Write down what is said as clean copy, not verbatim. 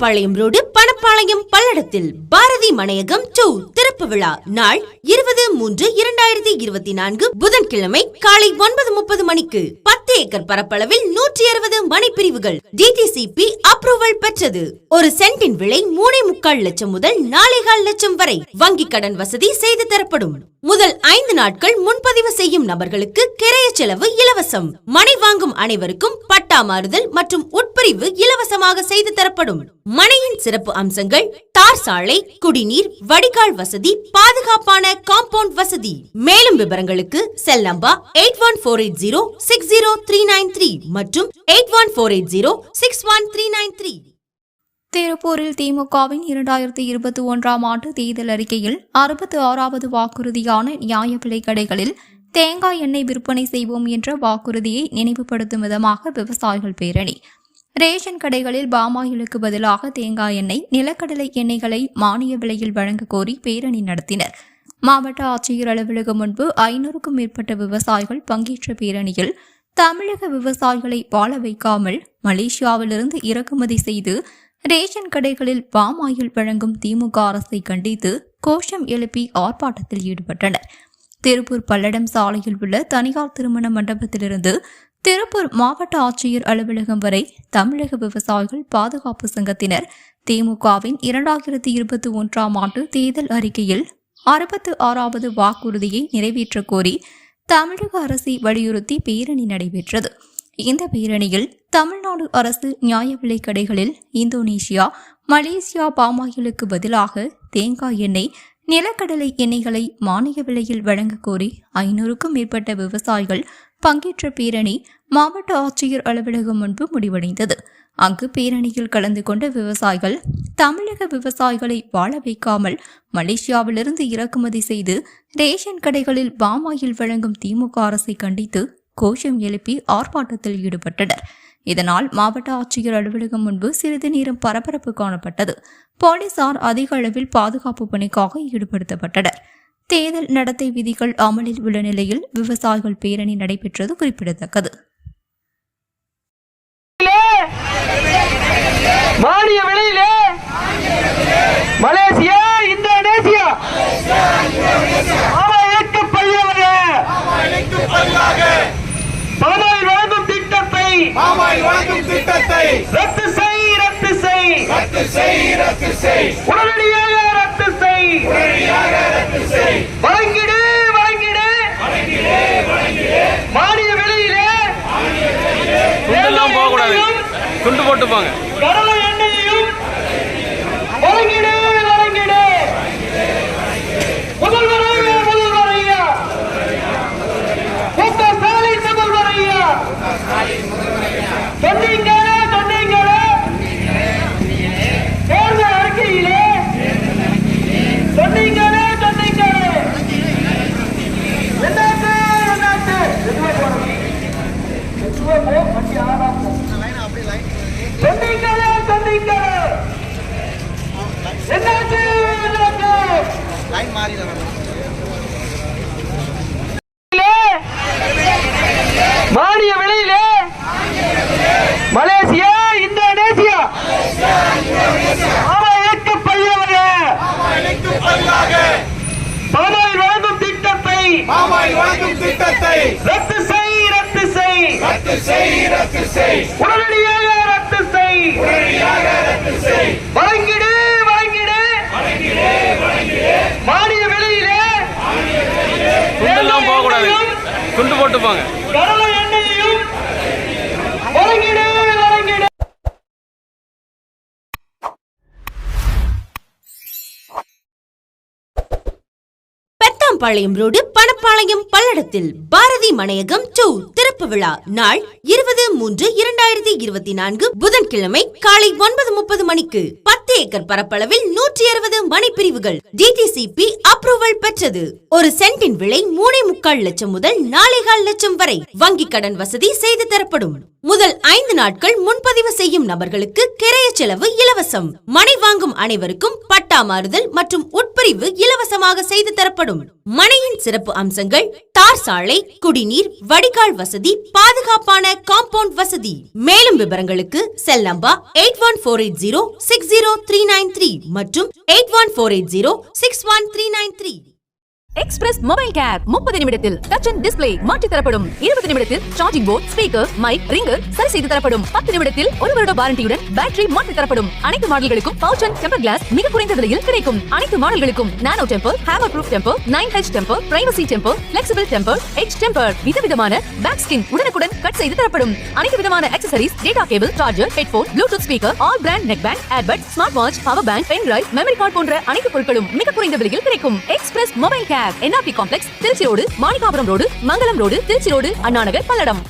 Pethampalayam road Panapalayam பல்லடத்தில் பாரதி மனையகம் 2 திறப்பு விழா நாள் 20/3/2024 புதன்கிழமை காலை 9:30 மணிக்கு 10 ஏக்கர் பரப்பளவில் 160 மனைப்பிரிவுகள் டிடிசிபி அப்ரூவல் பெற்றது. ஒரு சென்டின் விலை 3.25 லட்சம் முதல் 4.25 லட்சம் வரை வங்கி கடன் வசதி செய்து தரப்படும். முதல் 5 நாட்கள் முன்பதிவு செய்யும் நபர்களுக்கு கிரைய செலவு இலவசம். மனை வாங்கும் அனைவருக்கும் பட்டா மாறுதல் மற்றும் உட்பிரிவு இலவசமாக செய்து தரப்படும். மனையின் சிறப்பு அம்சங்கள்: தார் சாலை, குடிநீர், வடிகால் வசதி, பாதுகாப்பான காம்பவுண்ட் வசதி. மேலும் விவரங்களுக்கு செல் நம்பர் 8148060393 மற்றும் 8148061393. திருப்பூரில் திமுகவின் 2021ஆம் ஆண்டு தேர்தல் அறிக்கையில் 66வது வாக்குறுதியான நியாய விலைக் கடைகளில் தேங்காய் எண்ணெய் விற்பனை செய்வோம் என்ற வாக்குறுதியை நினைவுபடுத்தும் விதமாக விவசாயிகள் பேரணி. ரேஷன் கடைகளில் பாமாயிலுக்கு பதிலாக தேங்காய் எண்ணெய், நிலக்கடலை எண்ணெய்களை மானிய விலையில் வழங்க கோரி பேரணி நடத்தினர். மாவட்ட ஆட்சியர் அலுவலகம் முன்பு 500க்கும் மேற்பட்ட விவசாயிகள் பங்கேற்ற பேரணியில் தமிழக விவசாயிகளை வாழ வைக்காமல் மலேசியாவிலிருந்து இறக்குமதி செய்து ரேஷன் கடைகளில் பாமாயில் வழங்கும் திமுக அரசை கண்டித்து கோஷம் எழுப்பி ஆர்ப்பாட்டத்தில் ஈடுபட்டனர். திருப்பூர் பல்லடம் சாலையில் உள்ள தனியார் திருமண மண்டபத்திலிருந்து திருப்பூர் மாவட்ட ஆட்சியர் அலுவலகம் வரை தமிழக விவசாயிகள் பாதுகாப்பு சங்கத்தினர் திமுகவின் 2021ஆம் ஆண்டு தேர்தல் அறிக்கையில் 66வது வாக்குறுதியை நிறைவேற்ற கோரி தமிழக அரசை வலியுறுத்தி பேரணி நடைபெற்றது. இந்த பேரணியில் தமிழ்நாடு அரசு நியாய விலைக் கடைகளில் இந்தோனேஷியா, மலேசியா பாமாயிலுக்கு பதிலாக தேங்காய் எண்ணெய், நிலக்கடலை எண்ணெய்களை மானிய விலையில் வழங்க கோரி 500க்கும் மேற்பட்ட விவசாயிகள் பங்கேற்ற பேரணி மாவட்ட ஆட்சியர் அலுவலகம் முன்பு முடிவடைந்தது. அங்கு பேரணியில் கலந்து கொண்ட விவசாயிகள் தமிழக விவசாயிகளை வாழ வைக்காமல் மலேசியாவிலிருந்து இறக்குமதி செய்து ரேஷன் கடைகளில் பாமாயில் வழங்கும் திமுக அரசை கண்டித்து கோஷம் எழுப்பி ஆர்ப்பாட்டத்தில் ஈடுபட்டனர். இதனால் மாவட்ட ஆட்சியர் அலுவலகம் முன்பு சிறிது நேரம் பரபரப்பு காணப்பட்டது. போலீசார் அதிக அளவில் பாதுகாப்பு பணிக்காக ஈடுபடுத்தப்பட்டனர். தேர்தல் நடத்தை விதிகள் அமலில் உள்ள நிலையில் விவசாயிகள் பேரணி நடைபெற்றது குறிப்பிடத்தக்கது. மானிய விலையிலே மலேசியா, இந்தோனேசியா பாமாயில் வழங்கும் திட்டத்தை ரத்து செய், உடனடியாக ரத்து செய், வழங்கிடு மானிய விலையிலே துண்டெல்லாம் போகக்கூடாது, துண்டு போட்டுப்பாங்க. கடலை எண்ணெயையும் வழங்கிடு முதல்வர் ஐயா, ஸ்டாலின் முதல்வர் ஐயா, சொன்னீங்க தேர்தல் அறிக்கையிலே சொன்னீங்க மானிய விலையிலே மலேசியா, இந்தோனேசியா பாமாயில் வழங்கும் திட்டத்தை ரத்து செய், உடனடியாக ரத்து செய், வழங்கிடு மானிய விலையிலே துண்டெல்லாம் போகக்கூடாது, துண்டு போட்டுப்பாங்க. கடலை எண்ணெயையும் வழங்கிடு பெத்தாம்பாளையம் ரோடு பணப்பாளையம் பல்லடத்தில் பாரதி மனையகம் 2 திறப்பு விழா நாள் 20/3/2024 புதன்கிழமை காலை 9:30 மணிக்கு 10 ஏக்கர் பரப்பளவில் 160 மனைப்பிரிவுகள் டிடிசிபி அப்ரூவல் பெற்றது. ஒரு சென்டின் விலை 3.25 லட்சம் முதல் 4.25 லட்சம் வரை வங்கி கடன் வசதி செய்து தரப்படும். முதல் 5 நாட்கள் முன்பதிவு செய்யும் நபர்களுக்கு கிரைய செலவு இலவசம். மனை வாங்கும் அனைவருக்கும் பட்டா பட்டா மாறுதல் மற்றும் உட்பிரிவு இலவசமாக செய்து தரப்படும். மனையின் சிறப்பு அம்சங்கள்: தார் சாலை, குடிநீர், வடிகால் வசதி, பாதுகாப்பான காம்பவுண்ட் வசதி. மேலும் விவரங்களுக்கு செல் நம்பர் 8148060393 மற்றும் 8148061393. எக்ஸ்பிரஸ் மொபைல் கேர் 30 நிமிடத்தில் டச் அண்ட் டிஸ்ப்ளே மாற்றி தரப்படும். 20 நிமிடத்தில் charging port, speaker, mic, ringer சரி செய்து தரப்படும். 10 நிமிடத்தில் 1 வருட வாரண்டியுடன் பேட்டரி மாற்றி தரப்படும். அனைத்து மாடல்களுக்கும் பவுச் அண்ட் டெம்பர் கிளாஸ் மிக குறைந்த விலையில் கிடைக்கும். அனைத்து மாடல்களுக்கும் nano temper, hammer proof temper, 9H temper, privacy temper, flexible temper, H temper, விதவிதமான பேக் ஸ்கின் உடனுக்குடன் கட் செய்து தரப்படும். அனைத்து விதமான accessories, data cable, charger, headphone, Bluetooth speaker, all brand neck band, airbud, smart watch, power bank, pen drive, memory card போன்ற அனைத்து பொருட்களும் மிக குறைந்த விலையில் கிடைக்கும். Express mobile care, NRP complex, Trichy road, Manikkapuram road, Mangalam road, Trichy road, Anna Nagar, Palladam.